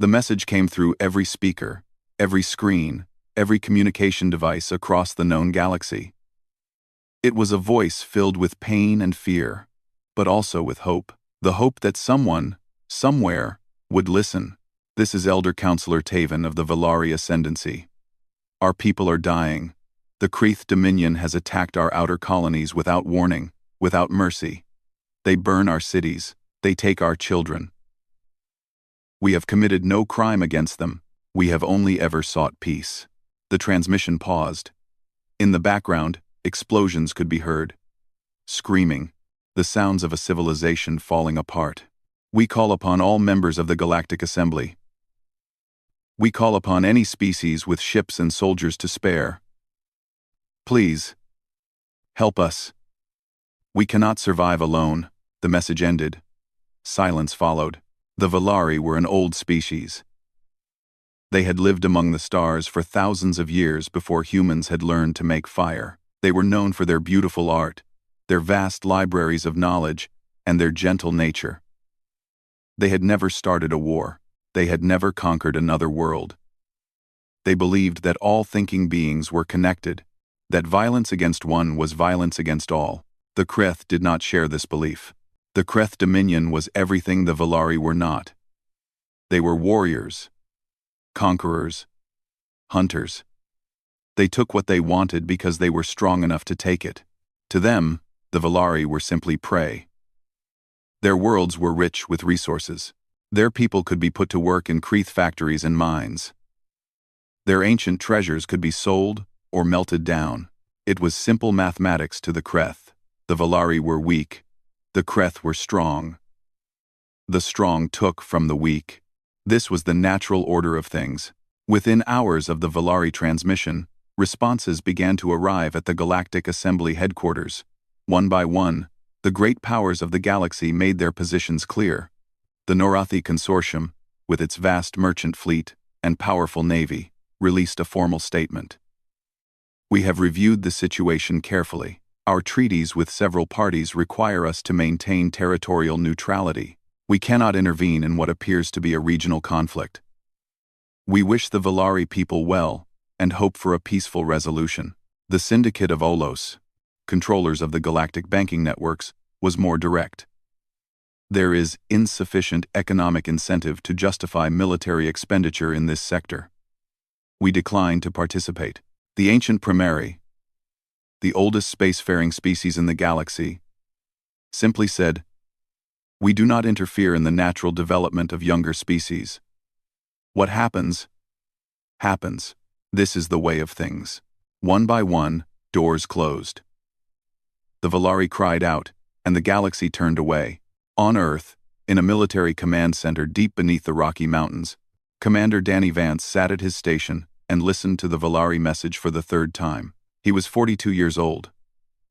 The message came through every speaker, every screen, every communication device across the known galaxy. It was a voice filled with pain and fear, but also with hope. The hope that someone, somewhere, would listen. This is Elder Counselor Taven of the Valari Ascendancy. Our people are dying. The Kreeth Dominion has attacked our outer colonies without warning, without mercy. They burn our cities. They take our children. We have committed no crime against them. We have only ever sought peace. The transmission paused. In the background, explosions could be heard. Screaming. The sounds of a civilization falling apart. We call upon all members of the Galactic Assembly. We call upon any species with ships and soldiers to spare. Please, help us. We cannot survive alone. The message ended. Silence followed. The Valari were an old species. They had lived among the stars for thousands of years before humans had learned to make fire. They were known for their beautiful art, their vast libraries of knowledge, and their gentle nature. They had never started a war. They had never conquered another world. They believed that all thinking beings were connected, that violence against one was violence against all. The Kreeth did not share this belief. The Kreeth Dominion was everything the Valari were not. They were warriors, conquerors, hunters. They took what they wanted because they were strong enough to take it. To them, the Valari were simply prey. Their worlds were rich with resources. Their people could be put to work in Kreeth factories and mines. Their ancient treasures could be sold or melted down. It was simple mathematics to the Kreeth. The Valari were weak. The Kreeth were strong. The strong took from the weak. This was the natural order of things. Within hours of the Valari transmission, responses began to arrive at the Galactic Assembly headquarters. One by one, the great powers of the galaxy made their positions clear. The Norathi Consortium, with its vast merchant fleet and powerful navy, released a formal statement. We have reviewed the situation carefully. Our treaties with several parties require us to maintain territorial neutrality. We cannot intervene in what appears to be a regional conflict. We wish the Valari people well and hope for a peaceful resolution. The Syndicate of Olos, controllers of the galactic banking networks, was more direct. There is insufficient economic incentive to justify military expenditure in this sector. We decline to participate. The ancient Primary, the oldest spacefaring species in the galaxy, simply said, "We do not interfere in the natural development of younger species. What happens, happens. This is the way of things." One by one, doors closed. The Valari cried out, and the galaxy turned away. On Earth, in a military command center deep beneath the Rocky Mountains, Commander Danny Vance sat at his station and listened to the Valari message for the third time. He was 42 years old,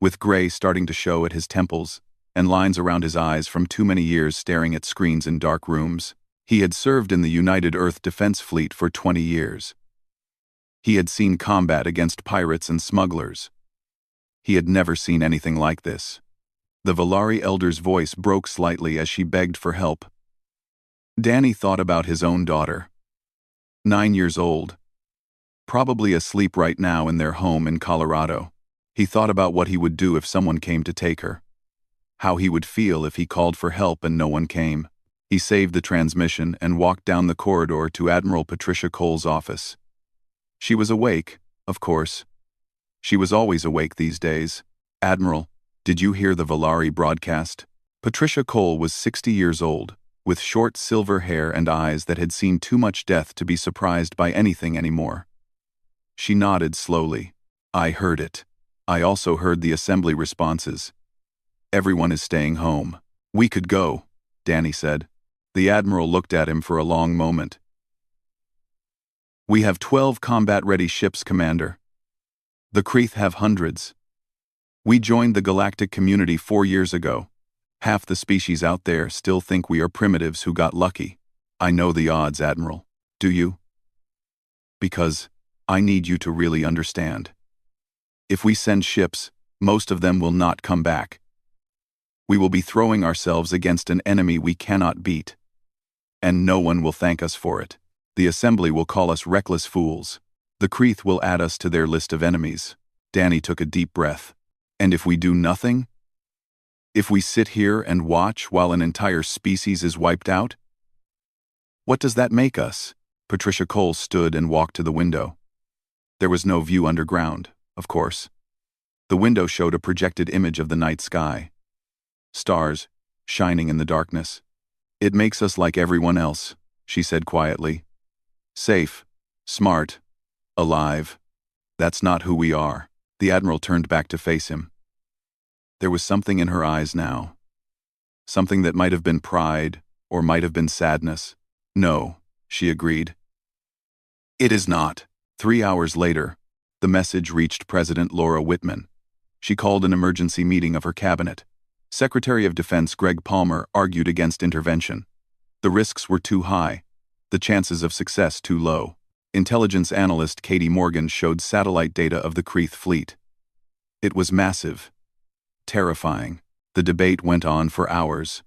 with gray starting to show at his temples and lines around his eyes from too many years staring at screens in dark rooms. He had served in the United Earth Defense Fleet for 20 years. He had seen combat against pirates and smugglers. He had never seen anything like this. The Valari elder's voice broke slightly as she begged for help. Danny thought about his own daughter. 9 years old. Probably asleep right now in their home in Colorado. He thought about what he would do if someone came to take her. How he would feel if he called for help and no one came. He saved the transmission and walked down the corridor to Admiral Patricia Cole's office. She was awake, of course. She was always awake these days. "Admiral, did you hear the Valari broadcast?" Patricia Cole was 60 years old, with short silver hair and eyes that had seen too much death to be surprised by anything anymore. She nodded slowly. "I heard it. I also heard the assembly responses. Everyone is staying home. We could go," Danny said. The Admiral looked at him for a long moment. "We have 12 combat-ready ships, Commander. The Kreeth have hundreds. We joined the galactic community 4 years ago. Half the species out there still think we are primitives who got lucky. I know the odds, Admiral. Do you? Because I need you to really understand. If we send ships, most of them will not come back. We will be throwing ourselves against an enemy we cannot beat. And no one will thank us for it. The Assembly will call us reckless fools. The Creeth will add us to their list of enemies. Danny took a deep breath. And if we do nothing? If we sit here and watch while an entire species is wiped out? What does that make us? Patricia Cole stood and walked to the window. There was no view underground, of course. The window showed a projected image of the night sky. Stars, shining in the darkness. It makes us like everyone else, she said quietly. Safe, smart, alive. That's not who we are. The Admiral turned back to face him. There was something in her eyes now. Something that might have been pride, or might have been sadness. No, she agreed. It is not. 3 hours later, the message reached President Laura Whitman. She called an emergency meeting of her cabinet. Secretary of Defense Greg Palmer argued against intervention. The risks were too high, the chances of success too low. Intelligence analyst Katie Morgan showed satellite data of the Creeth fleet. It was massive, terrifying. The debate went on for hours.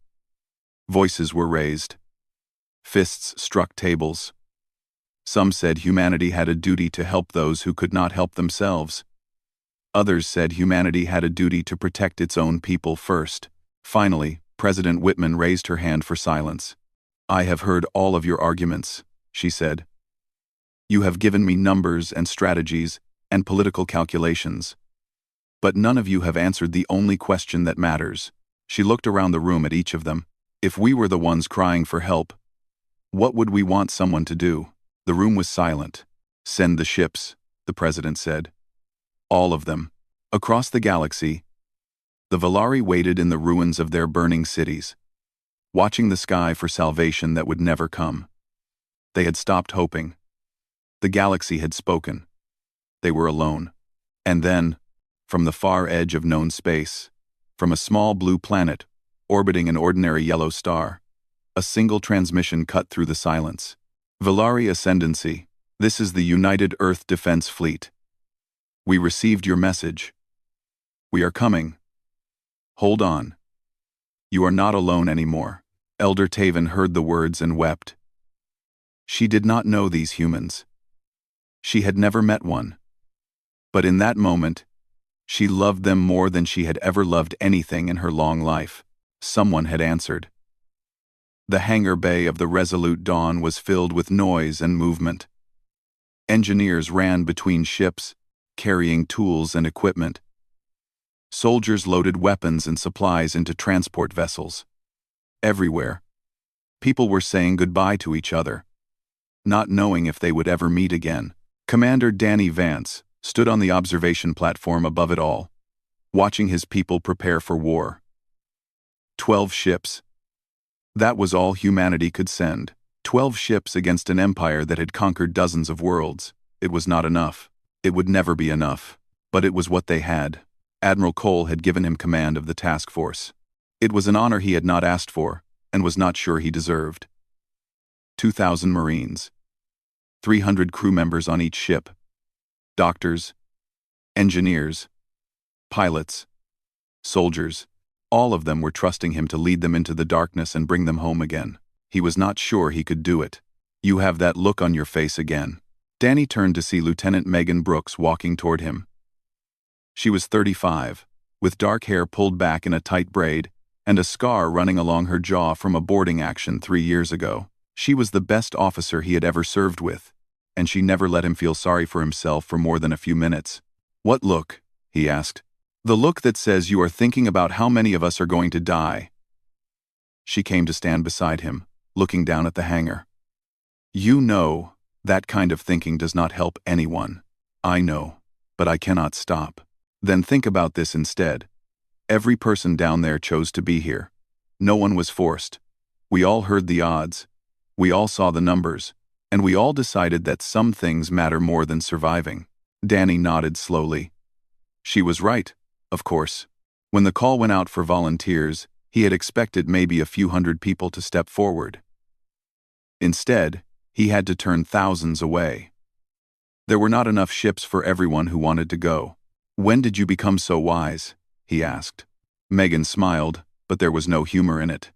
Voices were raised. Fists struck tables. Some said humanity had a duty to help those who could not help themselves. Others said humanity had a duty to protect its own people first. Finally, President Whitman raised her hand for silence. I have heard all of your arguments, she said. You have given me numbers and strategies and political calculations. But none of you have answered the only question that matters. She looked around the room at each of them. If we were the ones crying for help, what would we want someone to do? The room was silent. Send the ships, the president said. All of them. Across the galaxy, the Valari waited in the ruins of their burning cities, watching the sky for salvation that would never come. They had stopped hoping. The galaxy had spoken. They were alone. And then, from the far edge of known space, from a small blue planet, orbiting an ordinary yellow star, a single transmission cut through the silence. Valari Ascendancy, this is the United Earth Defense Fleet. We received your message. We are coming. Hold on. You are not alone anymore. Elder Taven heard the words and wept. She did not know these humans. She had never met one. But in that moment, she loved them more than she had ever loved anything in her long life. Someone had answered. The hangar bay of the Resolute Dawn was filled with noise and movement. Engineers ran between ships, carrying tools and equipment. Soldiers loaded weapons and supplies into transport vessels. Everywhere, people were saying goodbye to each other, not knowing if they would ever meet again. Commander Danny Vance stood on the observation platform above it all, watching his people prepare for war. 12 ships. That was all humanity could send. 12 ships against an empire that had conquered dozens of worlds. It was not enough. It would never be enough. But it was what they had. Admiral Cole had given him command of the task force. It was an honor he had not asked for, and was not sure he deserved. 2,000 Marines. 300 crew members on each ship. Doctors, engineers, pilots, soldiers. All of them were trusting him to lead them into the darkness and bring them home again. He was not sure he could do it. You have that look on your face again. Danny turned to see Lieutenant Megan Brooks walking toward him. She was 35, with dark hair pulled back in a tight braid, and a scar running along her jaw from a boarding action 3 years ago. She was the best officer he had ever served with, and she never let him feel sorry for himself for more than a few minutes. What look? He asked. The look that says you are thinking about how many of us are going to die. She came to stand beside him, looking down at the hangar. You know, that kind of thinking does not help anyone. I know, but I cannot stop. Then think about this instead. Every person down there chose to be here. No one was forced. We all heard the odds. We all saw the numbers. And we all decided that some things matter more than surviving. Danny nodded slowly. She was right, of course. When the call went out for volunteers, he had expected maybe a few hundred people to step forward. Instead, he had to turn thousands away. There were not enough ships for everyone who wanted to go. When did you become so wise? He asked. Megan smiled, but there was no humor in it.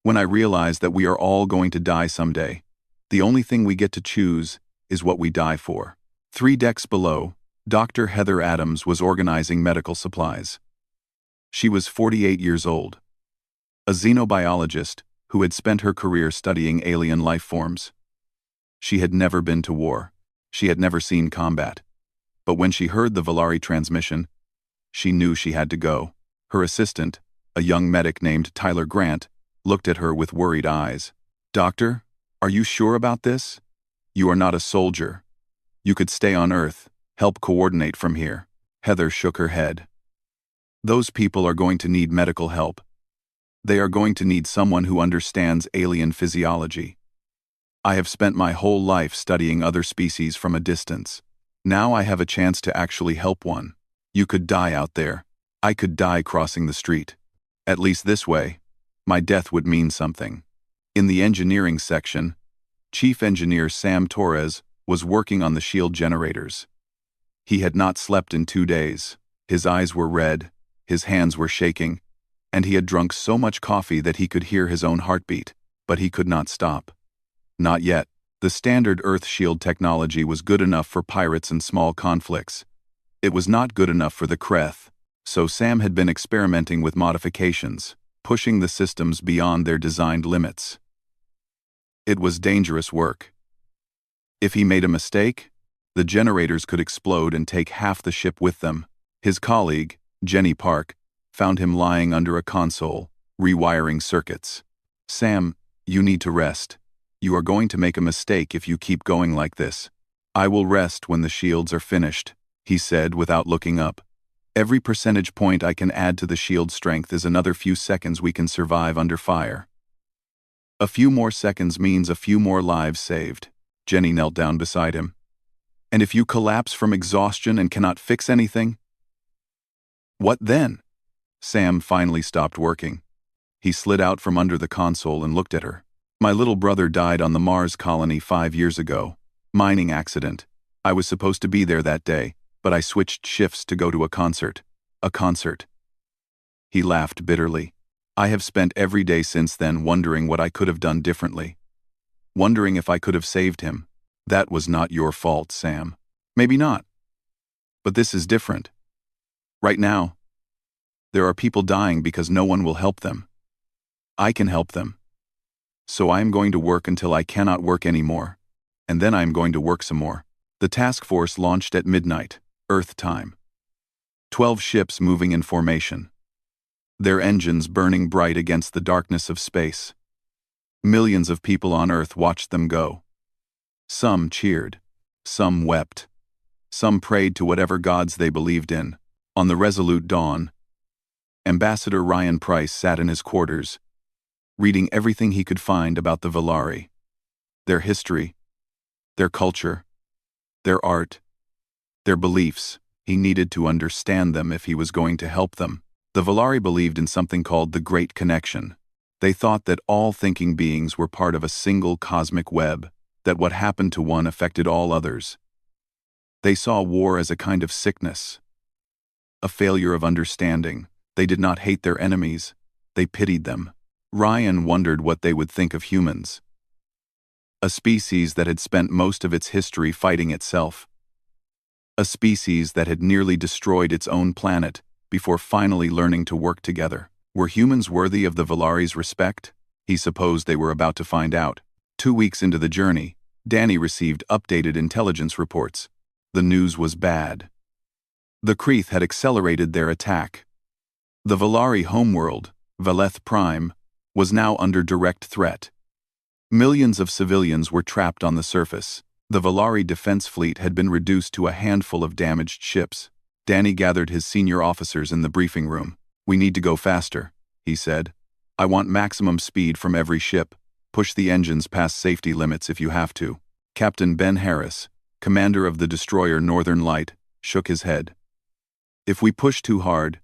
When I realize that we are all going to die someday, the only thing we get to choose is what we die for. 3 decks below, Dr. Heather Adams was organizing medical supplies. She was 48 years old, a xenobiologist who had spent her career studying alien life forms. She had never been to war. She had never seen combat. But when she heard the Valari transmission, she knew she had to go. Her assistant, a young medic named Tyler Grant, looked at her with worried eyes. "Doctor, are you sure about this? You are not a soldier. You could stay on Earth, help coordinate from here." Heather shook her head. "Those people are going to need medical help. They are going to need someone who understands alien physiology. I have spent my whole life studying other species from a distance. Now I have a chance to actually help one. You could die out there. I could die crossing the street. At least this way, my death would mean something." In the engineering section, Chief Engineer Sam Torres was working on the shield generators. He had not slept in 2 days. His eyes were red, his hands were shaking, and he had drunk so much coffee that he could hear his own heartbeat, but he could not stop. Not yet. The standard Earth shield technology was good enough for pirates and small conflicts. It was not good enough for the Kreth, so Sam had been experimenting with modifications, pushing the systems beyond their designed limits. It was dangerous work. If he made a mistake, the generators could explode and take half the ship with them. His colleague, Jenny Park, found him lying under a console, rewiring circuits. "Sam, you need to rest. You are going to make a mistake if you keep going like this." "I will rest when the shields are finished," he said without looking up. "Every percentage point I can add to the shield strength is another few seconds we can survive under fire." "A few more seconds means a few more lives saved." Jenny knelt down beside him. "And if you collapse from exhaustion and cannot fix anything?" "What then?" Sam finally stopped working. He slid out from under the console and looked at her. "My little brother died on the Mars colony 5 years ago. Mining accident. I was supposed to be there that day, but I switched shifts to go to a concert. A concert." He laughed bitterly. "I have spent every day since then wondering what I could have done differently. Wondering if I could have saved him. That was not your fault, Sam." "Maybe not. But this is different. Right now, there are people dying because no one will help them. I can help them. So I am going to work until I cannot work anymore, and then I am going to work some more." The task force launched at midnight, Earth time. 12 ships moving in formation, their engines burning bright against the darkness of space. Millions of people on Earth watched them go. Some cheered, some wept, some prayed to whatever gods they believed in. On the resolute dawn, Ambassador Ryan Price sat in his quarters, reading everything he could find about the Valari. Their history, their culture, their art, their beliefs. He needed to understand them if he was going to help them. The Valari believed in something called the Great Connection. They thought that all thinking beings were part of a single cosmic web, that what happened to one affected all others. They saw war as a kind of sickness, a failure of understanding. They did not hate their enemies, they pitied them. Ryan wondered what they would think of humans. A species that had spent most of its history fighting itself. A species that had nearly destroyed its own planet before finally learning to work together. Were humans worthy of the Valari's respect? He supposed they were about to find out. 2 weeks into the journey, Danny received updated intelligence reports. The news was bad. The Kreth had accelerated their attack. The Valari homeworld, Valeth Prime, was now under direct threat. Millions of civilians were trapped on the surface. The Valari defense fleet had been reduced to a handful of damaged ships. Danny gathered his senior officers in the briefing room. "We need to go faster," he said. "I want maximum speed from every ship. Push the engines past safety limits if you have to." Captain Ben Harris, commander of the destroyer Northern Light, shook his head. "If we push too hard,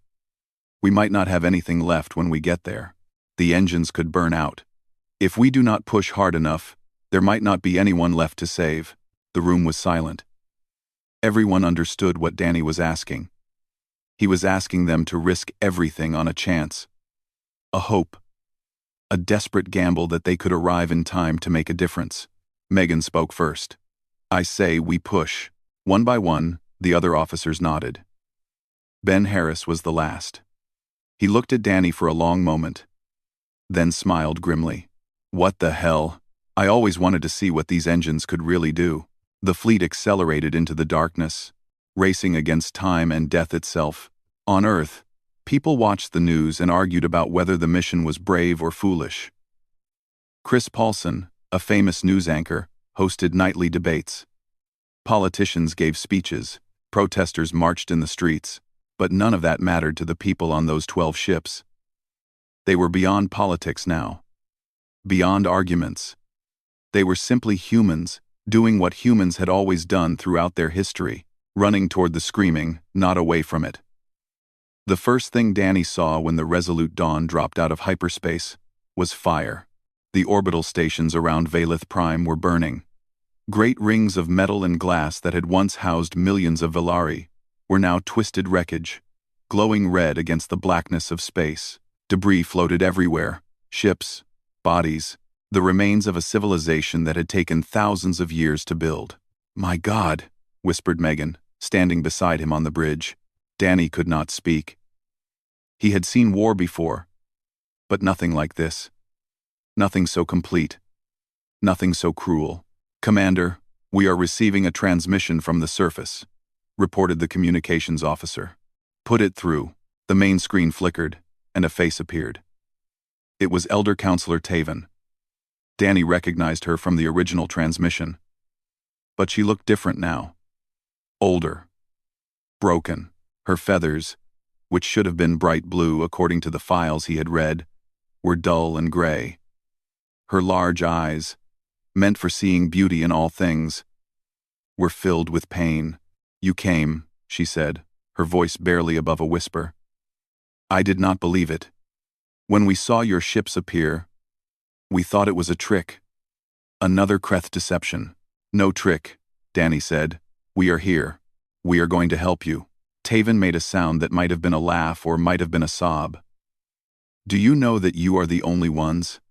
we might not have anything left when we get there. The engines could burn out. If we do not push hard enough, there might not be anyone left to save." The room was silent. Everyone understood what Danny was asking. He was asking them to risk everything on a chance. A hope. A desperate gamble that they could arrive in time to make a difference. Megan spoke first. "I say we push." One by one, the other officers nodded. Ben Harris was the last. He looked at Danny for a long moment, then smiled grimly. "What the hell? I always wanted to see what these engines could really do." The fleet accelerated into the darkness, racing against time and death itself. On Earth, people watched the news and argued about whether the mission was brave or foolish. Chris Paulson, a famous news anchor, hosted nightly debates. Politicians gave speeches, protesters marched in the streets, but none of that mattered to the people on those 12 ships. They were beyond politics now. Beyond arguments. They were simply humans, doing what humans had always done throughout their history, running toward the screaming, not away from it. The first thing Danny saw when the Resolute Dawn dropped out of hyperspace was fire. The orbital stations around Valith Prime were burning. Great rings of metal and glass that had once housed millions of Velari were now twisted wreckage, glowing red against the blackness of space. Debris floated everywhere, ships, bodies, the remains of a civilization that had taken thousands of years to build. "My God," whispered Megan, standing beside him on the bridge. Danny could not speak. He had seen war before, but nothing like this. Nothing so complete. Nothing so cruel. "Commander, we are receiving a transmission from the surface," reported the communications officer. "Put it through." The main screen flickered, and a face appeared. It was Elder Counselor Taven. Danny recognized her from the original transmission. But she looked different now. Older. Broken. Her feathers, which should have been bright blue according to the files he had read, were dull and gray. Her large eyes, meant for seeing beauty in all things, were filled with pain. "You came," she said, her voice barely above a whisper. "I did not believe it. When we saw your ships appear, we thought it was a trick. Another Kreth deception." "No trick," Danny said. "We are here. We are going to help you." Taven made a sound that might have been a laugh or might have been a sob. "Do you know that you are the only ones?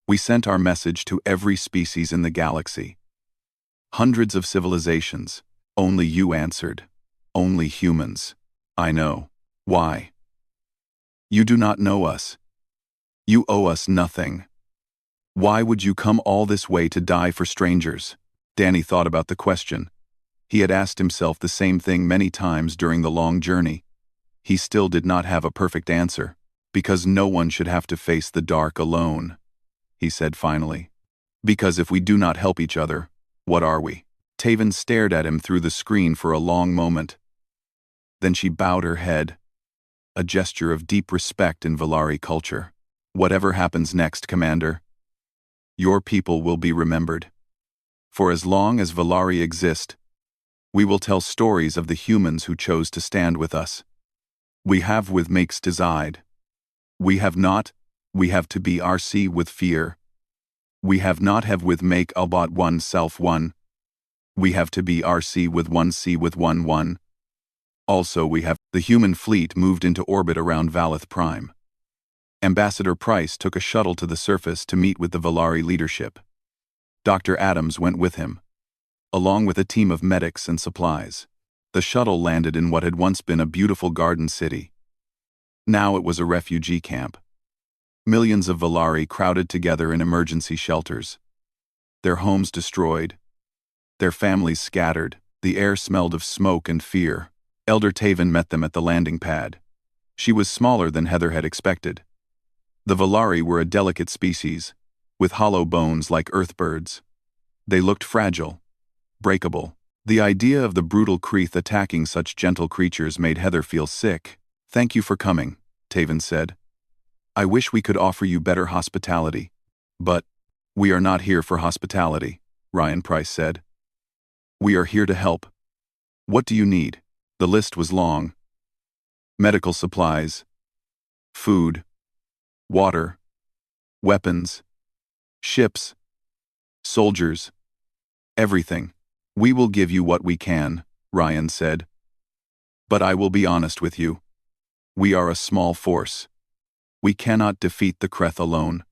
We sent our message to every species in the galaxy. Hundreds of civilizations. Only you answered. Only humans. I know. Why? You do not know us. You owe us nothing. Why would you come all this way to die for strangers?" Danny thought about the question. He had asked himself the same thing many times during the long journey. He still did not have a perfect answer, because no one should have to face the dark alone. He said finally. "Because if we do not help each other, what are we?" Taven stared at him through the screen for a long moment. Then she bowed her head, a gesture of deep respect in Velari culture. "Whatever happens next, Commander, your people will be remembered. For as long as Velari exist, we will tell stories of the humans who chose to stand with us. We have with makes decide. We have not, we have to be RC with fear. We have not have with make albot one self one. We have to be RC with one C with one one. Also we have." The human fleet moved into orbit around Valith Prime. Ambassador Price took a shuttle to the surface to meet with the Velari leadership. Dr. Adams went with him, along with a team of medics and supplies. The shuttle landed in what had once been a beautiful garden city. Now it was a refugee camp. Millions of Velari crowded together in emergency shelters. Their homes destroyed. Their families scattered. The air smelled of smoke and fear. Elder Taven met them at the landing pad. She was smaller than Heather had expected. The Velari were a delicate species, with hollow bones like earthbirds. They looked fragile, breakable. The idea of the brutal Kreeth attacking such gentle creatures made Heather feel sick. "Thank you for coming," Taven said. "I wish we could offer you better hospitality. But we are not here for hospitality," Ryan Price said. "We are here to help. What do you need?" The list was long. Medical supplies, food, water, weapons, ships, soldiers, everything. "We will give you what we can," Ryan said. "But I will be honest with you. We are a small force. We cannot defeat the Kreth alone."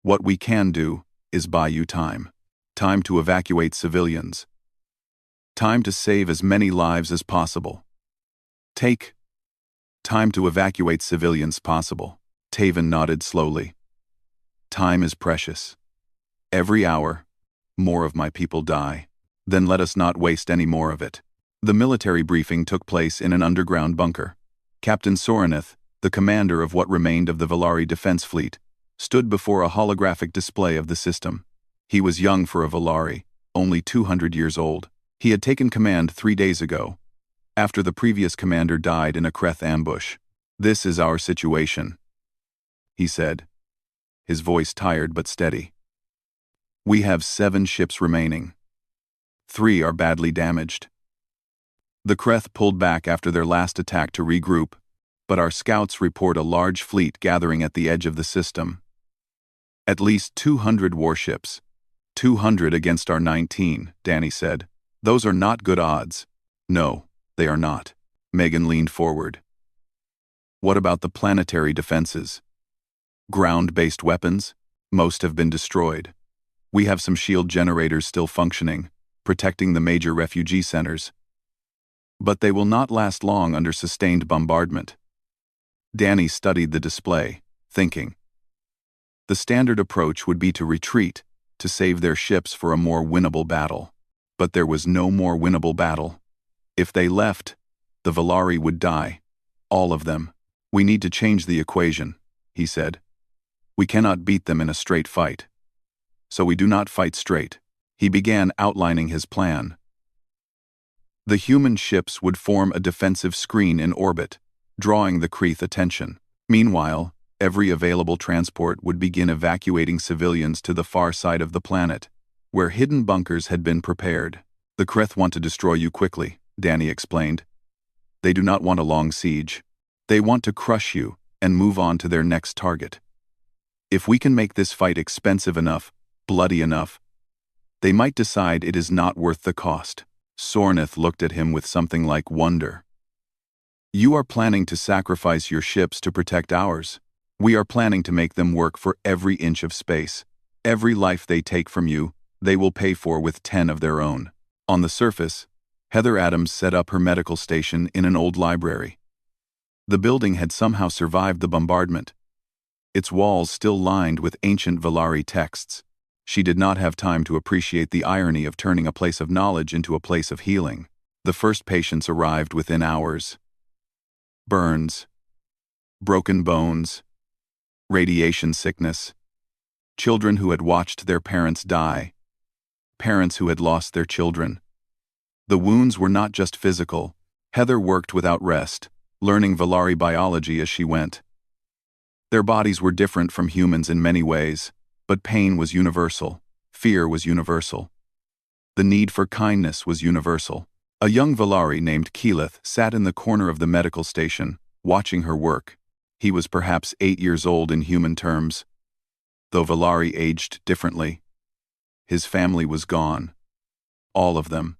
What we can do is buy you time. Time to evacuate civilians. Time to save as many lives as possible. Take time to evacuate civilians possible. Taven nodded slowly. Time is precious. Every hour, more of my people die. Then let us not waste any more of it. The military briefing took place in an underground bunker. Captain Soreneth, the commander of what remained of the Valari defense fleet, stood before a holographic display of the system. He was young for a Valari, only 200 years old. He had taken command 3 days ago, after the previous commander died in a Kreth ambush. "This is our situation," he said, his voice tired but steady. "We have 7 ships remaining. 3 are badly damaged. The Kreth pulled back after their last attack to regroup, but our scouts report a large fleet gathering at the edge of the system. At least 200 warships. 200 against our 19, Danny said. Those are not good odds. No, they are not. Megan leaned forward. What about the planetary defenses? Ground-based weapons? Most have been destroyed. We have some shield generators still functioning, protecting the major refugee centers. But they will not last long under sustained bombardment. Danny studied the display, thinking. The standard approach would be to retreat, to save their ships for a more winnable battle. But there was no more winnable battle. If they left, the Valari would die. All of them. We need to change the equation, he said. We cannot beat them in a straight fight. So we do not fight straight. He began outlining his plan. The human ships would form a defensive screen in orbit, drawing the Kreth attention. Meanwhile, every available transport would begin evacuating civilians to the far side of the planet, where hidden bunkers had been prepared. The Kreth want to destroy you quickly, Danny explained. They do not want a long siege. They want to crush you and move on to their next target. If we can make this fight expensive enough, bloody enough, they might decide it is not worth the cost. Sorneth looked at him with something like wonder. You are planning to sacrifice your ships to protect ours. We are planning to make them work for every inch of space. Every life they take from you, they will pay for with 10 of their own. On the surface, Heather Adams set up her medical station in an old library. The building had somehow survived the bombardment, its walls still lined with ancient Valari texts. She did not have time to appreciate the irony of turning a place of knowledge into a place of healing. The first patients arrived within hours. Burns, broken bones, radiation sickness, children who had watched their parents die, parents who had lost their children. The wounds were not just physical. Heather worked without rest, learning Valari biology as she went. Their bodies were different from humans in many ways, but pain was universal, fear was universal. The need for kindness was universal. A young Valari named Keyleth sat in the corner of the medical station, watching her work. He was perhaps 8 years old in human terms, though Valari aged differently. His family was gone. All of them.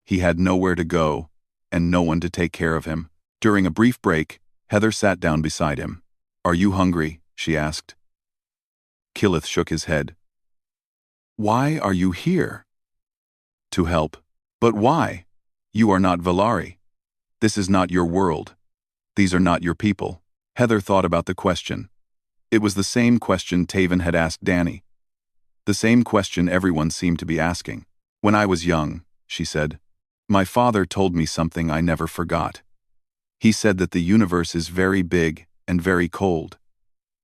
He had nowhere to go, and no one to take care of him. During a brief break, Heather sat down beside him. Are you hungry? She asked. Keyleth shook his head. Why are you here? To help. But why? You are not Valari. This is not your world. These are not your people. Heather thought about the question. It was the same question Taven had asked Danny. The same question everyone seemed to be asking. When I was young, she said, my father told me something I never forgot. He said that the universe is very big and very cold,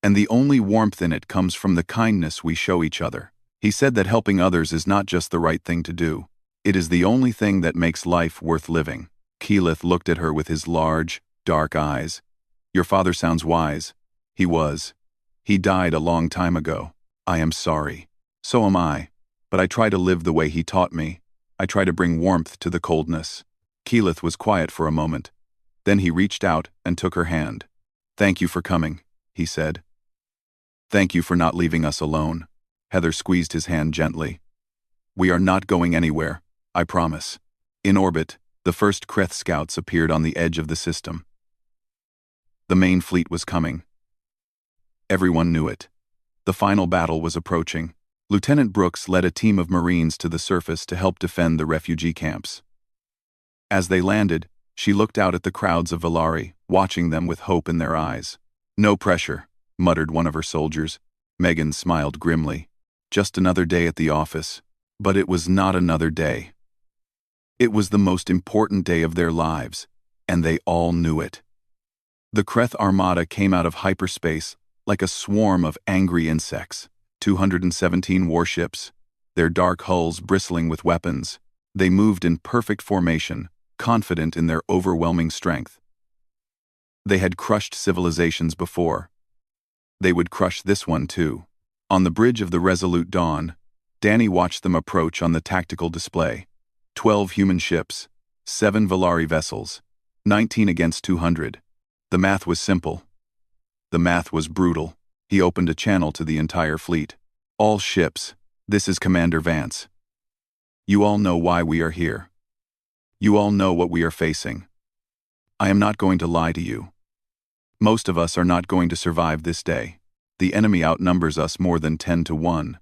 and the only warmth in it comes from the kindness we show each other. He said that helping others is not just the right thing to do. It is the only thing that makes life worth living. Keyleth looked at her with his large, dark eyes. Your father sounds wise. He was. He died a long time ago. I am sorry. So am I. But I try to live the way he taught me. I try to bring warmth to the coldness. Keyleth was quiet for a moment. Then he reached out and took her hand. Thank you for coming, he said. Thank you for not leaving us alone. Heather squeezed his hand gently. We are not going anywhere, I promise. In orbit, the first Kreth scouts appeared on the edge of the system. The main fleet was coming. Everyone knew it. The final battle was approaching. Lieutenant Brooks led a team of Marines to the surface to help defend the refugee camps. As they landed, she looked out at the crowds of Valari, watching them with hope in their eyes. "No pressure," muttered one of her soldiers. Megan smiled grimly. Just another day at the office. But it was not another day. It was the most important day of their lives, and they all knew it. The Kreth Armada came out of hyperspace like a swarm of angry insects. 217 warships, their dark hulls bristling with weapons. They moved in perfect formation, confident in their overwhelming strength. They had crushed civilizations before. They would crush this one too. On the bridge of the Resolute Dawn, Danny watched them approach on the tactical display. 12 human ships, 7 Valari vessels, 19 against 200. The math was simple. The math was brutal. He opened a channel to the entire fleet. "All ships, this is Commander Vance. You all know why we are here. You all know what we are facing. I am not going to lie to you. Most of us are not going to survive this day. The enemy outnumbers us more than 10 to 1.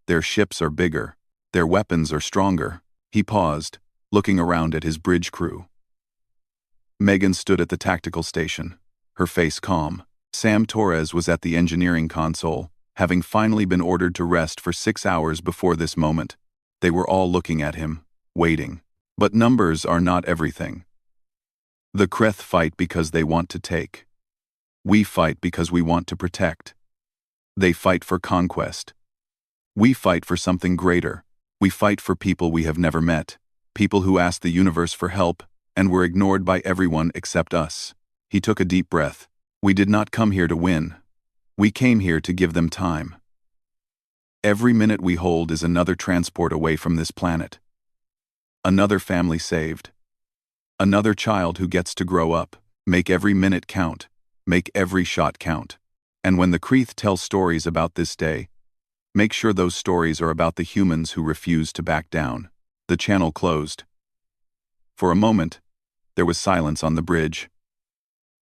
Their ships are bigger. Their weapons are stronger." He paused, looking around at his bridge crew. Megan stood at the tactical station, her face calm. Sam Torres was at the engineering console, having finally been ordered to rest for 6 hours before this moment. They were all looking at him, waiting. But numbers are not everything. The Kreth fight because they want to take. We fight because we want to protect. They fight for conquest. We fight for something greater. We fight for people we have never met, people who asked the universe for help and were ignored by everyone except us. He took a deep breath. We did not come here to win. We came here to give them time. Every minute we hold is another transport away from this planet. Another family saved. Another child who gets to grow up. Make every minute count. Make every shot count. And when the Kreth tell stories about this day, make sure those stories are about the humans who refuse to back down. The channel closed. For a moment, there was silence on the bridge.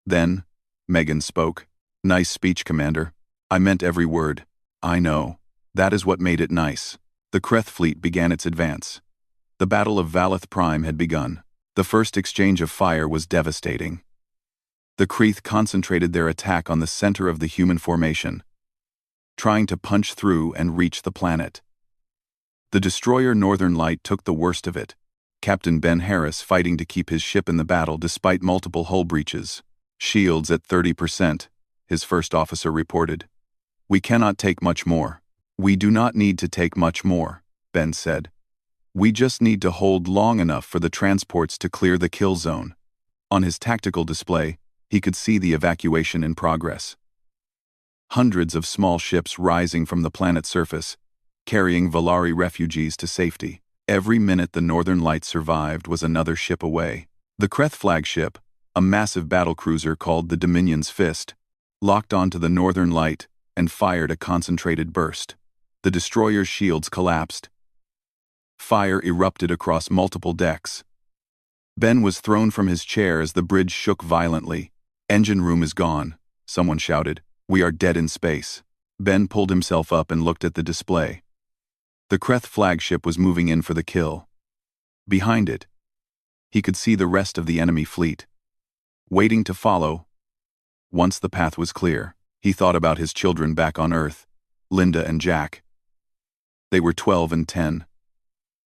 Then, Megan spoke. "Nice speech, Commander. I meant every word. I know. That is what made it nice." The Kreth fleet began its advance. The Battle of Valeth Prime had begun. The first exchange of fire was devastating. The Kreth concentrated their attack on the center of the human formation, trying to punch through and reach the planet. The destroyer Northern Light took the worst of it, Captain Ben Harris fighting to keep his ship in the battle despite multiple hull breaches. "Shields at 30%, his first officer reported. "We cannot take much more." "We do not need to take much more," Ben said. "We just need to hold long enough for the transports to clear the kill zone." On his tactical display, he could see the evacuation in progress. Hundreds of small ships rising from the planet's surface, carrying Valari refugees to safety. Every minute the Northern Light survived was another ship away. The Kreth flagship, a massive battlecruiser called the Dominion's Fist, locked onto the Northern Light and fired a concentrated burst. The destroyer's shields collapsed. Fire erupted across multiple decks. Ben was thrown from his chair as the bridge shook violently. "Engine room is gone," someone shouted. "We are dead in space." Ben pulled himself up and looked at the display. The Kreth flagship was moving in for the kill. Behind it, he could see the rest of the enemy fleet, waiting to follow. Once the path was clear, he thought about his children back on Earth, Linda and Jack. They were 12 and 10.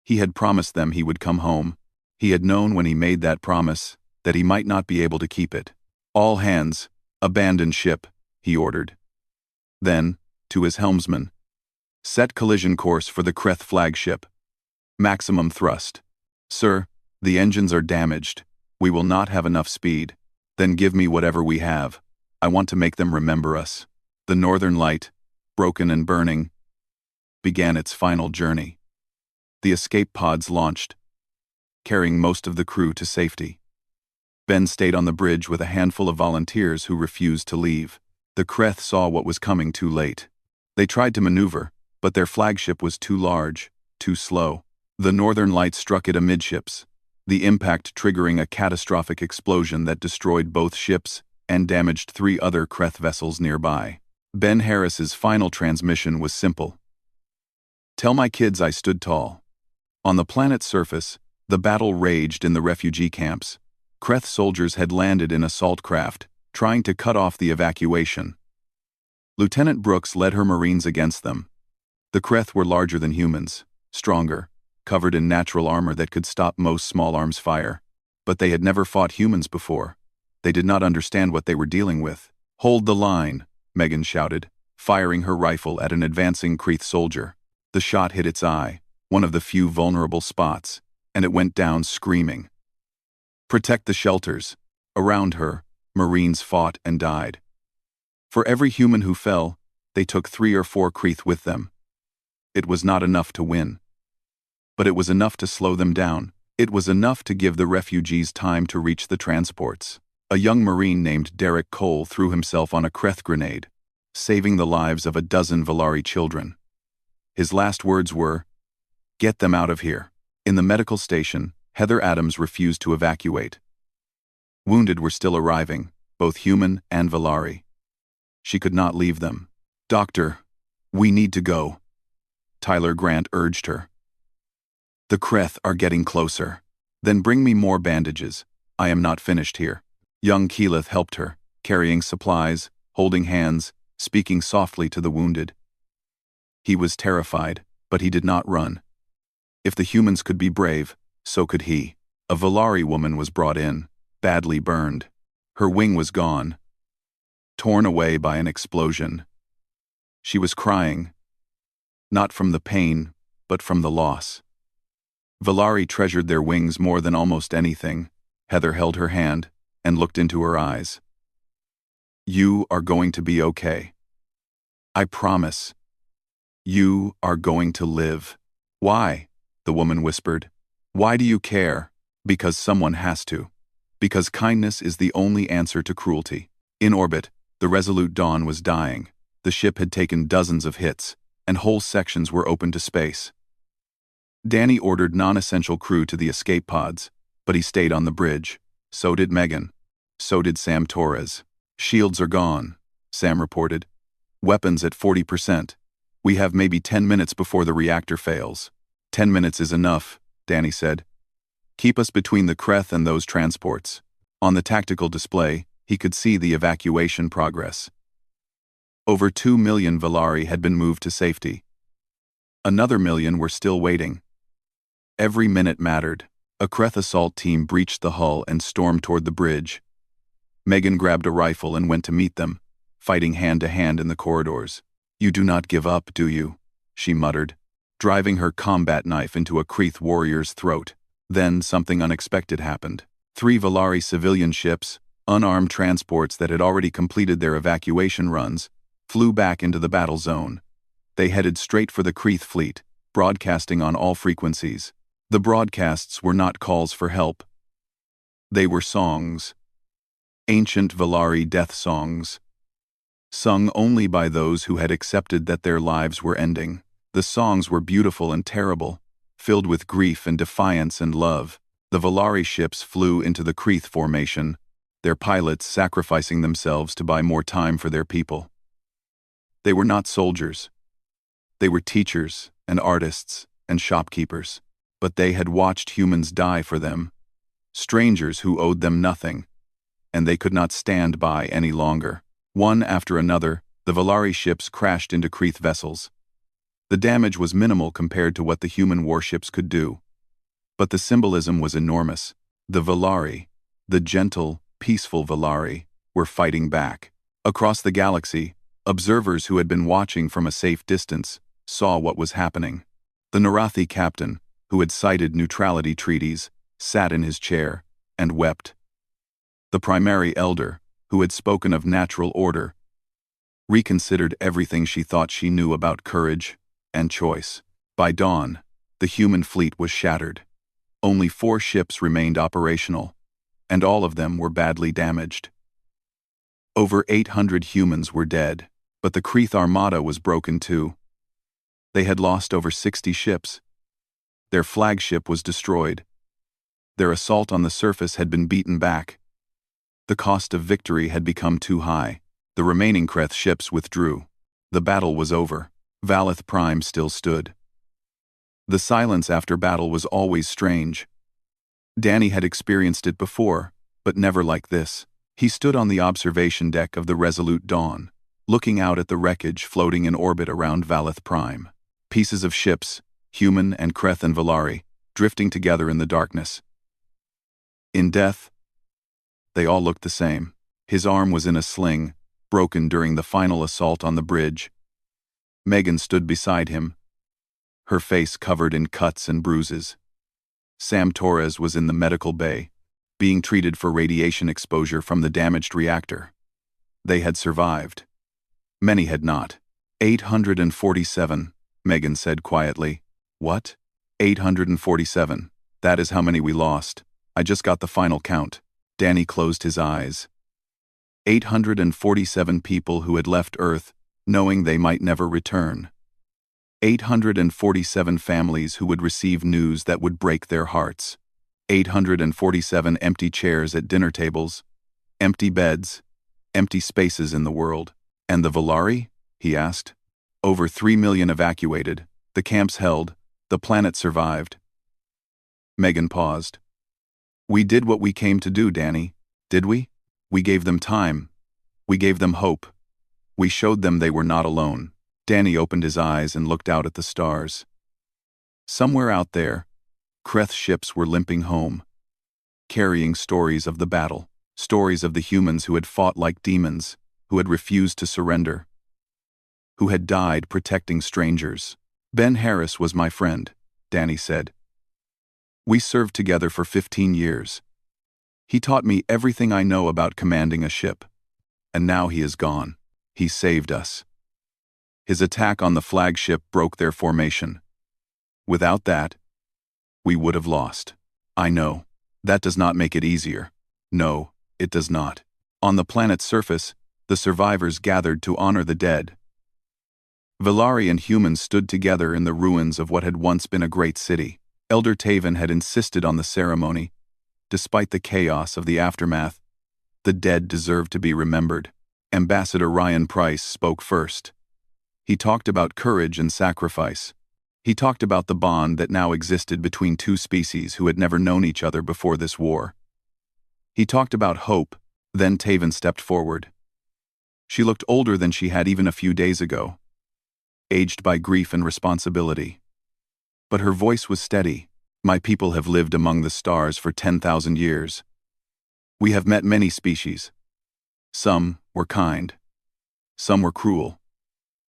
He had promised them he would come home. He had known when he made that promise that he might not be able to keep it. "All hands, abandon ship," he ordered. Then, to his helmsman, "Set collision course for the Kreth flagship. Maximum thrust." "Sir, the engines are damaged. We will not have enough speed." "Then give me whatever we have. I want to make them remember us." The Northern Light, broken and burning, began its final journey. The escape pods launched, carrying most of the crew to safety. Ben stayed on the bridge with a handful of volunteers who refused to leave. The Kreth saw what was coming too late. They tried to maneuver, but their flagship was too large, too slow. The Northern Light struck it amidships, the impact triggering a catastrophic explosion that destroyed both ships and damaged 3 other Kreth vessels nearby. Ben Harris's final transmission was simple. Tell my kids I stood tall. On the planet's surface, the battle raged in the refugee camps. Kreth soldiers had landed in assault craft, trying to cut off the evacuation. Lieutenant Brooks led her Marines against them. The Kreth were larger than humans, stronger, covered in natural armor that could stop most small arms fire. But they had never fought humans before. They did not understand what they were dealing with. Hold the line, Megan shouted, firing her rifle at an advancing Kreth soldier. The shot hit its eye, one of the few vulnerable spots, and it went down screaming. Protect the shelters. Around her, Marines fought and died. For every human who fell, they took 3 or 4 Kreth with them. It was not enough to win. But it was enough to slow them down. It was enough to give the refugees time to reach the transports. A young Marine named Derek Cole threw himself on a Kreth grenade, saving the lives of a dozen Valari children. His last words were, "Get them out of here." In the medical station, Heather Adams refused to evacuate. Wounded were still arriving, both human and Valari. She could not leave them. "Doctor, we need to go," Tyler Grant urged her. "The Kreth are getting closer." "Then bring me more bandages. I am not finished here." Young Keyleth helped her, carrying supplies, holding hands, speaking softly to the wounded. He was terrified, but he did not run. If the humans could be brave, so could he. A Valari woman was brought in, badly burned. Her wing was gone, torn away by an explosion. She was crying, not from the pain, but from the loss. Valari treasured their wings more than almost anything. Heather held her hand and looked into her eyes. "You are going to be okay. I promise. You are going to live." "Why?" the woman whispered. "Why do you care?" "Because someone has to. Because kindness is the only answer to cruelty." In orbit, the Resolute Dawn was dying. The ship had taken dozens of hits, and whole sections were open to space. Danny ordered non-essential crew to the escape pods, but he stayed on the bridge. So did Megan. So did Sam Torres. "Shields are gone," Sam reported. "Weapons at 40%. We have maybe 10 minutes before the reactor fails." 10 minutes is enough, Danny said. "Keep us between the Kreth and those transports." On the tactical display, he could see the evacuation progress. Over 2 million Valari had been moved to safety. Another million were still waiting. Every minute mattered. A Kreth assault team breached the hull and stormed toward the bridge. Megan grabbed a rifle and went to meet them, fighting hand-to-hand in the corridors. "You do not give up, do you?" she muttered, driving her combat knife into a Kreth warrior's throat. Then something unexpected happened. 3 Valari civilian ships, unarmed transports that had already completed their evacuation runs, flew back into the battle zone. They headed straight for the Kreth fleet, broadcasting on all frequencies. The broadcasts were not calls for help. They were songs. Ancient Valari death songs. Sung only by those who had accepted that their lives were ending. The songs were beautiful and terrible, filled with grief and defiance and love. The Valari ships flew into the Kreth formation, their pilots sacrificing themselves to buy more time for their people. They were not soldiers. They were teachers and artists and shopkeepers. But they had watched humans die for them, strangers who owed them nothing, and they could not stand by any longer. One after another, the Valari ships crashed into Kreth vessels. The damage was minimal compared to what the human warships could do. But the symbolism was enormous. The Valari, the gentle, peaceful Valari, were fighting back. Across the galaxy, observers who had been watching from a safe distance saw what was happening. The Narathi captain, who had cited neutrality treaties, sat in his chair and wept. The primary elder, who had spoken of natural order, reconsidered everything she thought she knew about courage and choice. By dawn, the human fleet was shattered. Only 4 ships remained operational, and all of them were badly damaged. Over 800 humans were dead, but the Kreth armada was broken too. They had lost over 60 ships. Their flagship was destroyed. Their assault on the surface had been beaten back. The cost of victory had become too high. The remaining Kreth ships withdrew. The battle was over. Valeth Prime still stood. The silence after battle was always strange. Danny had experienced it before, but never like this. He stood on the observation deck of the Resolute Dawn, looking out at the wreckage floating in orbit around Valeth Prime. Pieces of ships, human and Kreth and Valari, drifting together in the darkness. In death, they all looked the same. His arm was in a sling, broken during the final assault on the bridge. Megan stood beside him, her face covered in cuts and bruises. Sam Torres was in the medical bay, being treated for radiation exposure from the damaged reactor. They had survived. Many had not. 847, Megan said quietly. What? 847. That is how many we lost. I just got the final count. Danny closed his eyes. 847 people who had left Earth, knowing they might never return. 847 families who would receive news that would break their hearts. 847 empty chairs at dinner tables, empty beds, empty spaces in the world. And the Valari? He asked. Over 3 million evacuated, the camps held, the planet survived. Megan paused. We did what we came to do, Danny, did we? We gave them time. We gave them hope. We showed them they were not alone. Danny opened his eyes and looked out at the stars. Somewhere out there, Kreth ships were limping home, carrying stories of the battle, stories of the humans who had fought like demons, who had refused to surrender, who had died protecting strangers. Ben Harris was my friend, Danny said. We served together for 15 years. He taught me everything I know about commanding a ship. And now he is gone. He saved us. His attack on the flagship broke their formation. Without that, we would have lost. I know. That does not make it easier. No, it does not. On the planet's surface, the survivors gathered to honor the dead. Valari and humans stood together in the ruins of what had once been a great city. Elder Taven had insisted on the ceremony. Despite the chaos of the aftermath, the dead deserved to be remembered. Ambassador Ryan Price spoke first. He talked about courage and sacrifice. He talked about the bond that now existed between two species who had never known each other before this war. He talked about hope. Then Taven stepped forward. She looked older than she had even a few days ago, aged by grief and responsibility. But her voice was steady. My people have lived among the stars for 10,000 years. We have met many species. Some were kind. Some were cruel.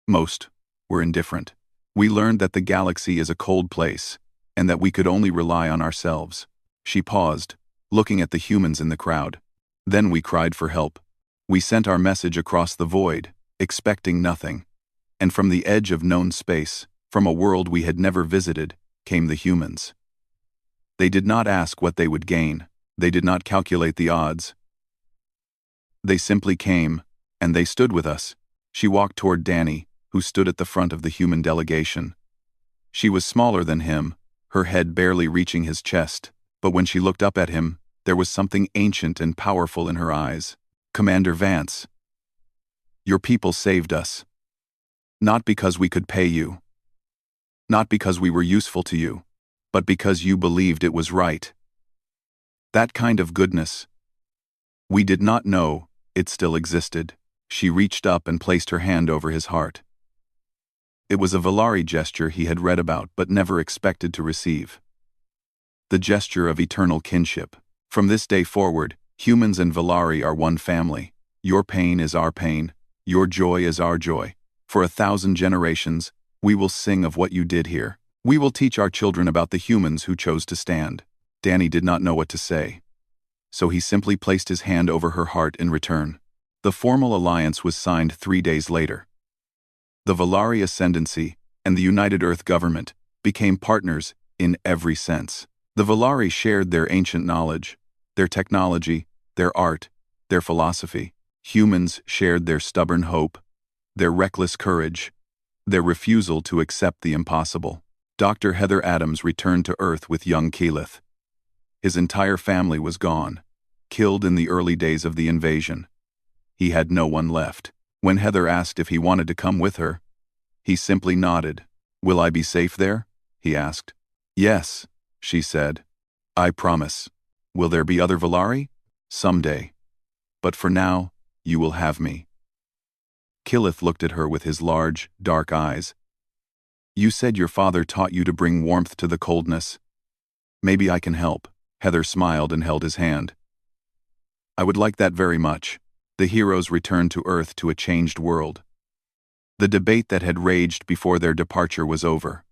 Most were indifferent. We learned that the galaxy is a cold place, and that we could only rely on ourselves. She paused, looking at the humans in the crowd. Then we cried for help. We sent our message across the void, expecting nothing. And from the edge of known space, from a world we had never visited, came the humans. They did not ask what they would gain. They did not calculate the odds. They simply came, and they stood with us. She walked toward Danny, who stood at the front of the human delegation. She was smaller than him, her head barely reaching his chest, but when she looked up at him, there was something ancient and powerful in her eyes. Commander Vance, your people saved us. Not because we could pay you. Not because we were useful to you, but because you believed it was right. That kind of goodness. We did not know it still existed. She reached up and placed her hand over his heart. It was a Valari gesture he had read about but never expected to receive. The gesture of eternal kinship. From this day forward, humans and Valari are one family. Your pain is our pain. Your joy is our joy. For 1,000 generations, we will sing of what you did here. We will teach our children about the humans who chose to stand. Danny did not know what to say, so he simply placed his hand over her heart in return. The formal alliance was signed 3 days later. The Valari Ascendancy and the United Earth Government became partners in every sense. The Valari shared their ancient knowledge, their technology, their art, their philosophy. Humans shared their stubborn hope, their reckless courage, their refusal to accept the impossible. Dr. Heather Adams returned to Earth with young Keyleth. His entire family was gone, killed in the early days of the invasion. He had no one left. When Heather asked if he wanted to come with her, he simply nodded. "Will I be safe there?" he asked. "Yes," she said. "I promise." "Will there be other Valari?" "Someday. But for now, you will have me." Killith looked at her with his large, dark eyes. "You said your father taught you to bring warmth to the coldness. Maybe I can help." Heather smiled and held his hand. "I would like that very much." The heroes returned to Earth to a changed world. The debate that had raged before their departure was over.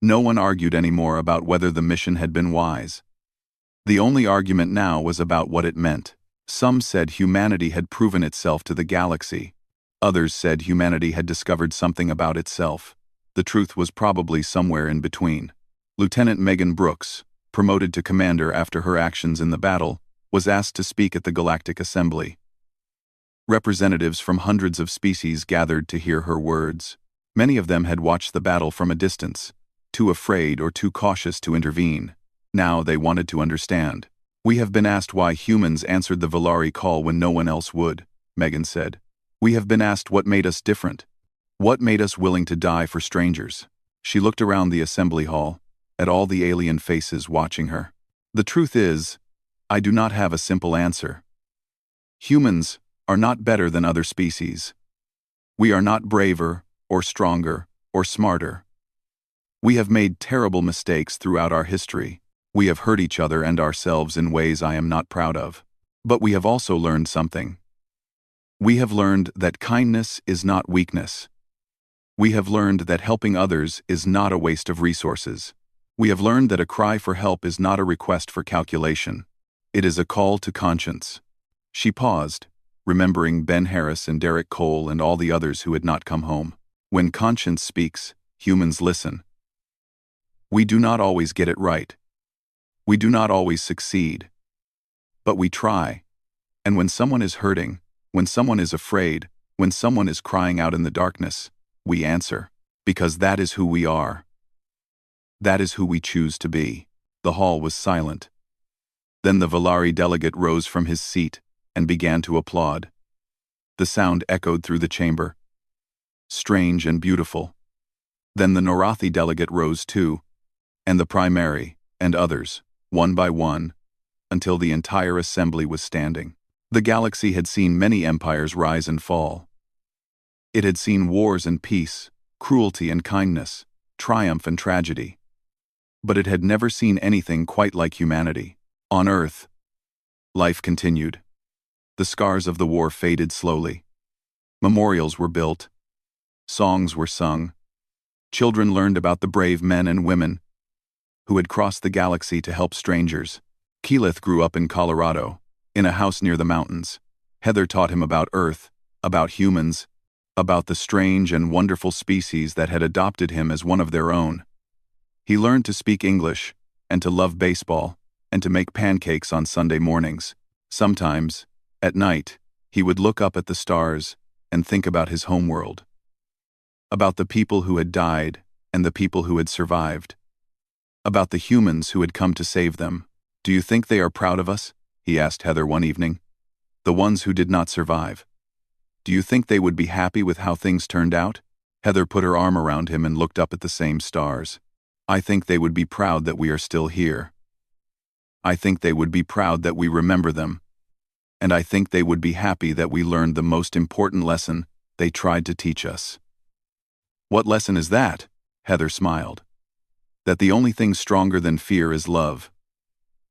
No one argued anymore about whether the mission had been wise. The only argument now was about what it meant. Some said humanity had proven itself to the galaxy. Others said humanity had discovered something about itself. The truth was probably somewhere in between. Lieutenant Megan Brooks, promoted to commander after her actions in the battle, was asked to speak at the Galactic Assembly. Representatives from hundreds of species gathered to hear her words. Many of them had watched the battle from a distance, too afraid or too cautious to intervene. Now they wanted to understand. "We have been asked why humans answered the Valari call when no one else would," Megan said. "We have been asked what made us different. What made us willing to die for strangers?" She looked around the assembly hall, at all the alien faces watching her. "The truth is, I do not have a simple answer. Humans are not better than other species. We are not braver, or stronger, or smarter. We have made terrible mistakes throughout our history. We have hurt each other and ourselves in ways I am not proud of. But we have also learned something. We have learned that kindness is not weakness. We have learned that helping others is not a waste of resources. We have learned that a cry for help is not a request for calculation. It is a call to conscience." She paused, remembering Ben Harris and Derek Cole and all the others who had not come home. When conscience speaks, humans listen. We do not always get it right. We do not always succeed. But we try. And when someone is hurting, when someone is afraid, when someone is crying out in the darkness, we answer. Because that is who we are. That is who we choose to be. The hall was silent. Then the Valari delegate rose from his seat and began to applaud. The sound echoed through the chamber. Strange and beautiful. Then the Norathi delegate rose too, and the primary, and others, one by one, until the entire assembly was standing. The galaxy had seen many empires rise and fall. It had seen wars and peace, cruelty and kindness, triumph and tragedy. But it had never seen anything quite like humanity. On Earth, life continued. The scars of the war faded slowly. Memorials were built. Songs were sung. Children learned about the brave men and women who had crossed the galaxy to help strangers. Keyleth grew up in Colorado, in a house near the mountains. Heather taught him about Earth, about humans, about the strange and wonderful species that had adopted him as one of their own. He learned to speak English, and to love baseball, and to make pancakes on Sunday mornings. Sometimes, at night, he would look up at the stars and think about his homeworld. About the people who had died and the people who had survived. About the humans who had come to save them. "Do you think they are proud of us?" he asked Heather one evening. "The ones who did not survive. Do you think they would be happy with how things turned out?" Heather put her arm around him and looked up at the same stars. "I think they would be proud that we are still here. I think they would be proud that we remember them. And I think they would be happy that we learned the most important lesson they tried to teach us." "What lesson is that?" Heather smiled. "That the only thing stronger than fear is love.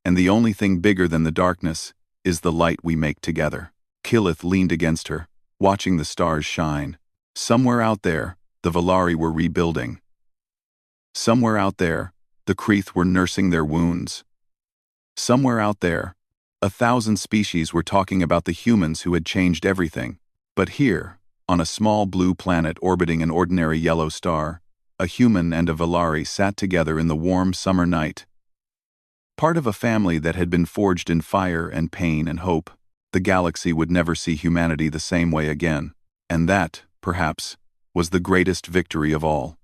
And the only thing bigger than the darkness is the light we make together." Killith leaned against her, watching the stars shine. Somewhere out there, the Valari were rebuilding. Somewhere out there, the Kreeth were nursing their wounds. Somewhere out there, 1,000 species were talking about the humans who had changed everything. But here, on a small blue planet orbiting an ordinary yellow star, a human and a Valari sat together in the warm summer night. Part of a family that had been forged in fire and pain and hope. The galaxy would never see humanity the same way again. And that, perhaps, was the greatest victory of all.